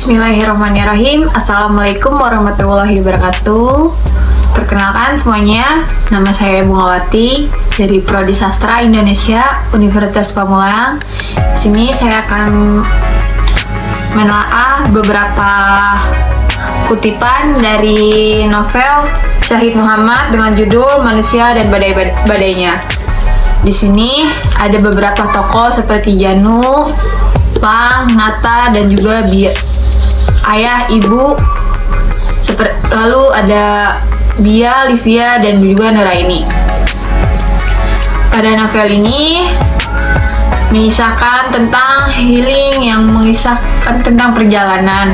Bismillahirrahmanirrahim. Assalamualaikum warahmatullahi wabarakatuh. Perkenalkan semuanya, nama saya Bungawati dari Prodi Sastra Indonesia Universitas Pamulang. Di sini saya akan menelaah beberapa kutipan dari novel Syahid Muhammad dengan judul Manusia dan Badai-badainya. Di sini ada beberapa tokoh seperti Janu, Pang, Nata, dan juga ayah, ibu. Lalu ada Bia, Livia, dan juga Nuraini. Pada novel ini mengisahkan tentang healing yang mengisahkan tentang perjalanan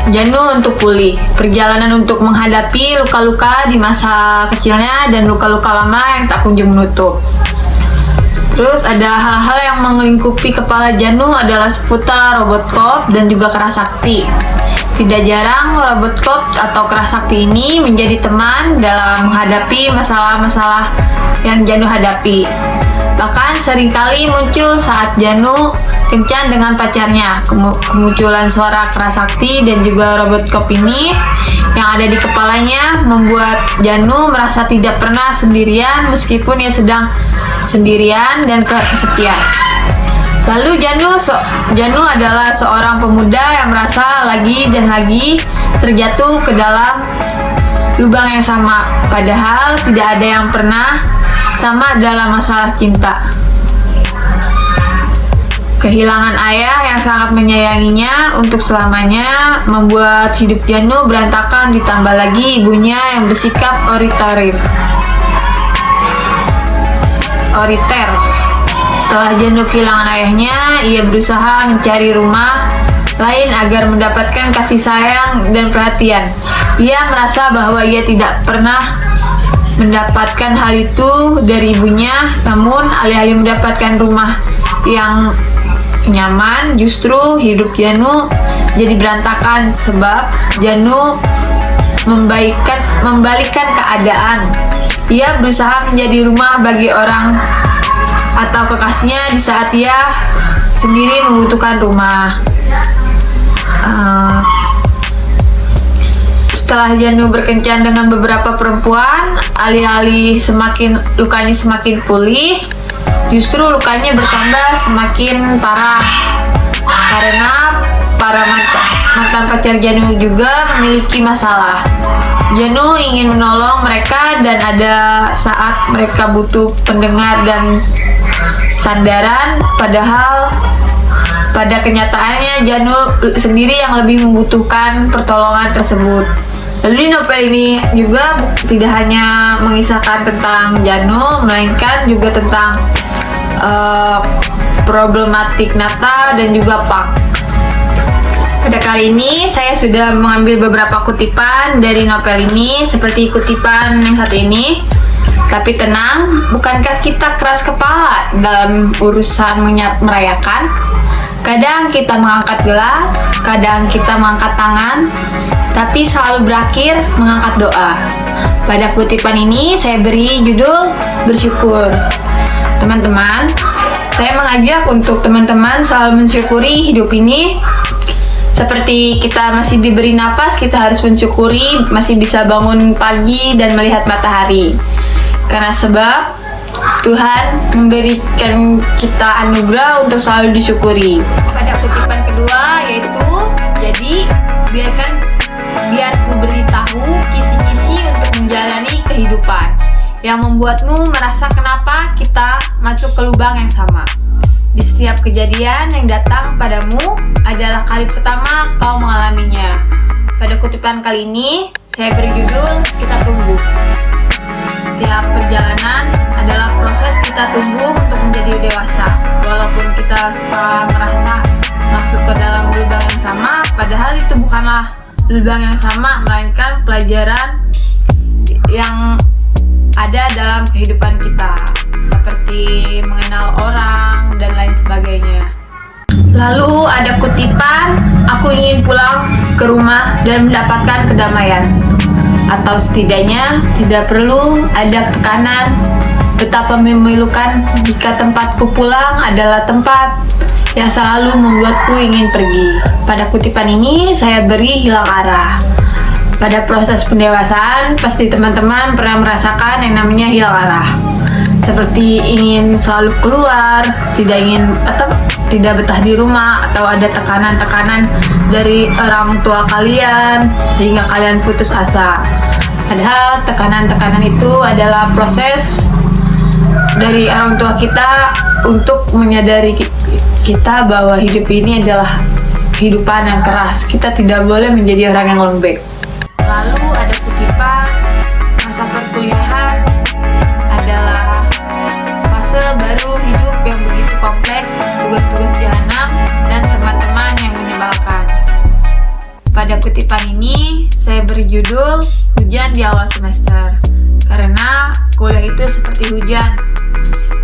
Janu untuk pulih, perjalanan untuk menghadapi luka-luka di masa kecilnya dan luka-luka lama yang tak kunjung menutup. Terus ada hal-hal yang melingkupi kepala Janu adalah seputar Robotcop dan juga Kerasakti. Tidak jarang Robotcop atau Kerasakti ini menjadi teman dalam menghadapi masalah-masalah yang Janu hadapi. Bahkan seringkali muncul saat Janu kencan dengan pacarnya. Kemunculan suara Kerasakti dan juga Robotcop ini yang ada di kepalanya membuat Janu merasa tidak pernah sendirian meskipun ia sedang sendirian dan kesepian. Lalu Janu adalah seorang pemuda yang merasa lagi dan lagi terjatuh ke dalam lubang yang sama, padahal tidak ada yang pernah sama dalam masalah cinta. Kehilangan ayah yang sangat menyayanginya untuk selamanya membuat hidup Janu berantakan, ditambah lagi ibunya yang bersikap otoriter. Setelah Janu kehilangan ayahnya, ia berusaha mencari rumah lain agar mendapatkan kasih sayang dan perhatian. Ia merasa bahwa ia tidak pernah mendapatkan hal itu dari ibunya, namun alih-alih mendapatkan rumah yang nyaman, justru hidup Janu jadi berantakan sebab Janu membalikkan keadaan. Ia berusaha menjadi rumah bagi orang atau kekasihnya di saat ia sendiri membutuhkan rumah. Setelah Janu berkencan dengan beberapa perempuan, alih-alih lukanya semakin pulih, justru lukanya bertambah semakin parah karena para mantan pacar Janu juga memiliki masalah. Janu ingin menolong mereka dan ada saat mereka butuh pendengar dan sandaran, padahal pada kenyataannya Janu sendiri yang lebih membutuhkan pertolongan tersebut. Lalu di novel ini juga tidak hanya mengisahkan tentang Janu, melainkan juga tentang problematik Nata dan juga Pang. Pada kali ini saya sudah mengambil beberapa kutipan dari novel ini seperti kutipan yang satu ini. Tapi tenang, bukankah kita keras kepala dalam urusan merayakan? Kadang kita mengangkat gelas, kadang kita mengangkat tangan, tapi selalu berakhir mengangkat doa. Pada kutipan ini saya beri judul bersyukur. Teman-teman, saya mengajak untuk teman-teman selalu mensyukuri hidup ini. Seperti kita masih diberi napas, kita harus mensyukuri masih bisa bangun pagi dan melihat matahari. Karena sebab Tuhan memberikan kita anugerah untuk selalu disyukuri. Pada kutipan kedua yaitu, jadi biar ku beritahu kisi-kisi untuk menjalani kehidupan yang membuatmu merasa kenapa kita masuk ke lubang yang sama. Di setiap kejadian yang datang padamu adalah kali pertama kau mengalaminya. Pada kutipan kali ini saya beri judul Kita Tumbuh. Setiap perjalanan adalah proses kita tumbuh untuk menjadi dewasa. Walaupun kita suka merasa masuk ke dalam lubang yang sama, padahal itu bukanlah lubang yang sama, melainkan pelajaran yang ada dalam kehidupan kita, seperti mengenal orang dan lain sebagainya. Lalu ada kutipan, aku ingin pulang ke rumah dan mendapatkan kedamaian. Atau setidaknya tidak perlu ada tekanan. Betapa memilukan jika tempatku pulang adalah tempat yang selalu membuatku ingin pergi. Pada kutipan ini saya beri hilang arah. Pada proses pendewasaan, pasti teman-teman pernah merasakan yang namanya hilang arah. Seperti ingin selalu keluar, tidak betah di rumah, atau ada tekanan-tekanan dari orang tua kalian sehingga kalian putus asa. Padahal tekanan-tekanan itu adalah proses dari orang tua kita untuk menyadari kita bahwa hidup ini adalah kehidupan yang keras. Kita tidak boleh menjadi orang yang lembek. Lalu ada kutipan, masa perkuliahan adalah fase baru hidup yang begitu kompleks, tugas-tugas jahanam, dan teman-teman yang menyebalkan. Pada kutipan ini, saya beri judul Hujan di Awal Semester. Karena kuliah itu seperti hujan.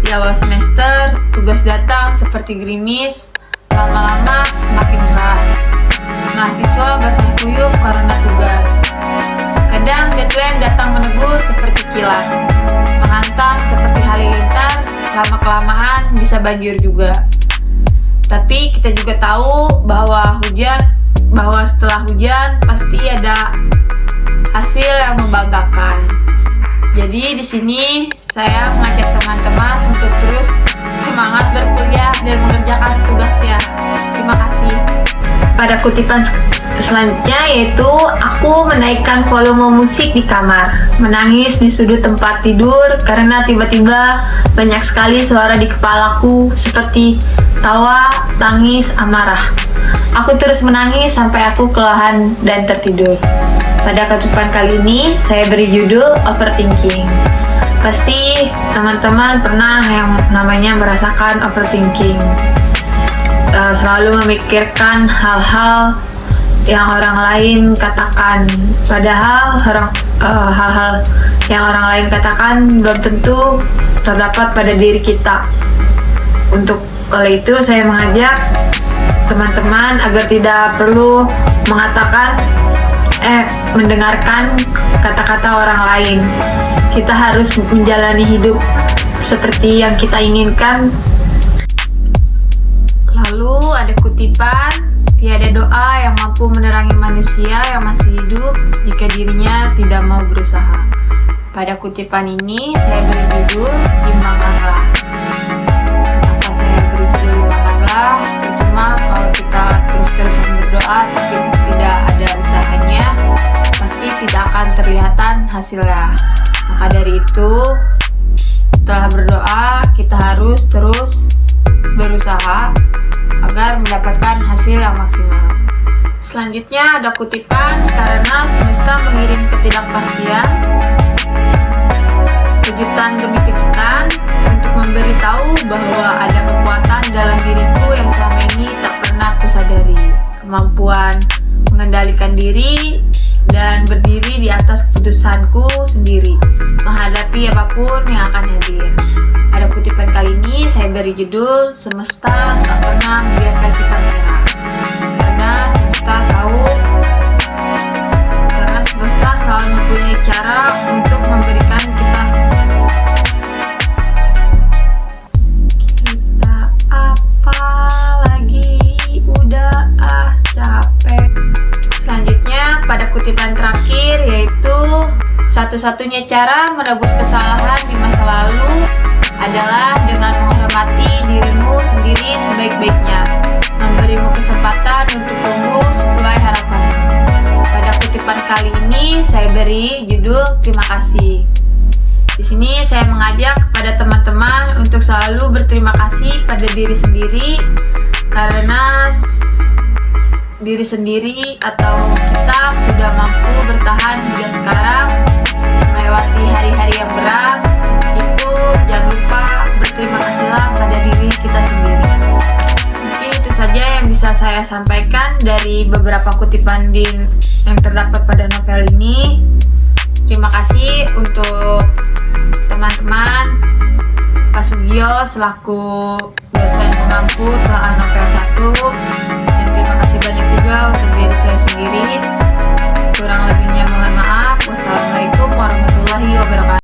Di awal semester, tugas datang seperti gerimis, lama-lama semakin deras. Mahasiswa basah kuyup karena tugas. Kadang deadline datang menegur seperti kilat, menghantam seperti halilintar, lama-kelamaan bisa banjir juga. Tapi kita juga tahu bahwa setelah hujan pasti ada hasil yang membanggakan. Jadi di sini saya mengajak teman-teman untuk terus semangat berkuliah dan mengerjakan tugasnya. Terima kasih. Pada kutipan selanjutnya yaitu aku menaikkan volume musik di kamar, menangis di sudut tempat tidur karena tiba-tiba banyak sekali suara di kepalaku seperti tawa, tangis, amarah. Aku terus menangis sampai aku kelelahan dan tertidur. Pada kutipan kali ini saya beri judul overthinking. Pasti teman-teman pernah yang namanya merasakan overthinking. Selalu memikirkan hal-hal yang orang lain katakan. Padahal hal-hal yang orang lain katakan belum tentu terdapat pada diri kita. Untuk kala itu saya mengajak teman-teman agar tidak perlu mendengarkan kata-kata orang lain. Kita harus menjalani hidup seperti yang kita inginkan. Lalu ada kutipan, tiada doa yang mampu menerangi manusia yang masih hidup jika dirinya tidak mau berusaha. Pada kutipan ini saya beri judul Imbangkanlah. Kenapa saya beri judul Imbangkanlah? Cuma kalau kita terus-terusan berdoa tapi tidak ada usahanya, pasti tidak akan terlihatan hasilnya. Maka dari itu, setelah berdoa kita harus terus berusaha agar mendapatkan hasil yang maksimal. Selanjutnya ada kutipan, karena semesta mengirim ketidakpastian, kejutan demi kejutan, untuk memberitahu bahwa ada kekuatan dalam diriku yang selama ini tak pernah kusadari. Kemampuan mengendalikan diri dan berdiri di atas keputusanku sendiri, menghadapi apapun yang akan hadir. Pada kutipan kali ini saya beri judul Semesta tak pernah membiarkan kita menyerah. Karena semesta selalu mempunyai cara untuk memberikan kita apa lagi, udah capek. Selanjutnya pada kutipan terakhir yaitu satu-satunya cara menebus kesalahan di masa lalu adalah dengan menghormati dirimu sendiri sebaik-baiknya, memberimu kesempatan untuk tumbuh sesuai harapanmu. Pada kutipan kali ini saya beri judul terima kasih. Di sini saya mengajak kepada teman-teman untuk selalu berterima kasih pada diri sendiri, karena diri sendiri atau kita sudah mampu bertahan hingga sekarang melewati hari-hari yang berat. Itu jangan lupa berterima kasihlah pada diri kita sendiri. Mungkin itu saja yang bisa saya sampaikan dari beberapa kutipan yang terdapat pada novel ini. Terima kasih untuk teman-teman Pak Sugio selaku dosen pengampu telah novel 1, dan terima kasih banyak juga untuk diri saya sendiri. Kurang lebihnya mohon maaf. Wassalamualaikum warahmatullahi wabarakatuh.